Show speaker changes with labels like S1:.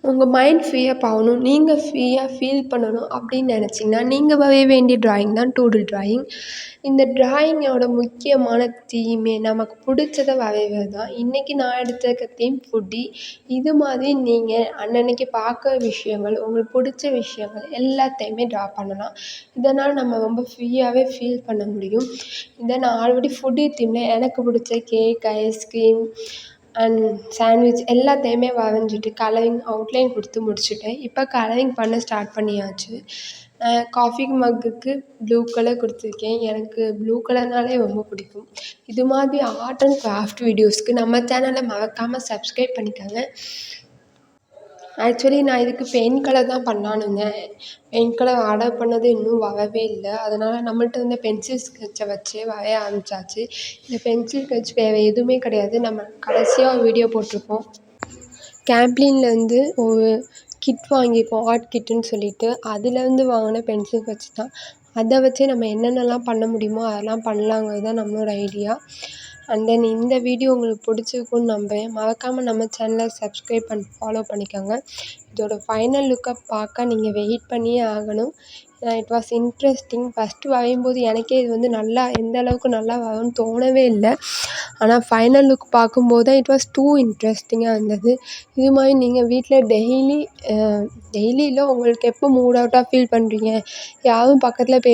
S1: உங்கள் மைண்ட் ஃப்ரீஅப் ஆகணும், நீங்கள் ஃப்ரீயாக ஃபீல் பண்ணணும் அப்படின்னு நினச்சிங்கன்னா நீங்கள் வரைய வேண்டிய ட்ராயிங் தான் டூடில் ட்ராயிங். இந்த ட்ராயிங்கோட முக்கியமான தீமே நமக்கு பிடிச்சத வரைகிறது தான். இன்றைக்கி நான் எடுத்திருக்க தீம் ஃபுட்டி. இது மாதிரி நீங்கள் அன்னன்னைக்கு பார்க்குற விஷயங்கள், உங்களுக்கு பிடிச்ச விஷயங்கள் எல்லாத்தையுமே ட்ரா பண்ணலாம். இதனால் நம்ம ரொம்ப ஃப்ரீயாகவே ஃபீல் பண்ண முடியும். இதை நான் ஆல்ரெடி ஃபுட்டி தீமில் எனக்கு பிடிச்ச கேக், ஐஸ்கிரீம் அண்ட் சாண்ட்விச் எல்லாத்தையுமே வரைஞ்சிட்டு கலரிங் அவுட்லைன் கொடுத்து முடிச்சுட்டேன். இப்போ கலரிங் பண்ண ஸ்டார்ட் பண்ணியாச்சு. காஃபி மக்குக்கு ப்ளூ கலர் கொடுத்துருக்கேன். எனக்கு ப்ளூ கலர்னாலே ரொம்ப பிடிக்கும். இது மாதிரி ஆர்ட் அண்ட் கிராஃப்ட் வீடியோஸ்க்கு நம்ம சேனலை மறக்காமல் சப்ஸ்கிரைப் பண்ணிக்கோங்க. ஆக்சுவலி நான் இதுக்கு பெயிண்ட் கலர் தான் பண்ணலான்னு இருந்தேன். பெயிண்ட் கலர் ஆர்டர் பண்ணது இன்னும் வரவே இல்லை. அதனால் நம்மள்ட்ட இருந்த பென்சில் ஸ்கெட்சை வச்சே வரைய ஆரம்பிச்சாச்சு. இந்த பென்சில் ஸ்கெட்ச் வேறு எதுவுமே கிடையாது. நம்ம கடைசியாக ஒரு வீடியோ போட்டிருப்போம். கேம்ப்ளின்லேருந்து ஒரு கிட் வாங்கியிருப்போம், ஆர்ட் கிட்டுன்னு சொல்லிட்டு. அதுலேருந்து வாங்கின பென்சில் ஸ்கெட்ச் தான். அதை வச்சே நம்ம என்னென்னலாம் பண்ண முடியுமோ அதெல்லாம் பண்ணலாங்கிறது தான் நம்மளோட ஐடியா. அண்ட் தென் இந்த வீடியோ உங்களுக்கு பிடிச்சிருக்குன்னு நம்புறேன். மறக்காமல் நம்ம சேனலை சப்ஸ்கிரைப் ஃபாலோ பண்ணிக்கோங்க. இதோட ஃபைனல் லுக்கை பார்க்க நீங்கள் வெயிட் பண்ணியே ஆகணும். It was interesting. ஃபஸ்ட்டு வரையும்போது எனக்கே இது வந்து நல்லா எந்த அளவுக்கு நல்லா வரும்னு தோணவே இல்லை. ஆனால் ஃபைனல் லுக் பார்க்கும்போது தான் இட் வாஸ் டூ இன்ட்ரெஸ்டிங்காக இருந்தது. இது மாதிரி நீங்கள் வீட்டில் டெய்லியில் உங்களுக்கு எப்போ மூட் அவுட்டாக ஃபீல் பண்ணுறீங்க, யாரும் பக்கத்தில்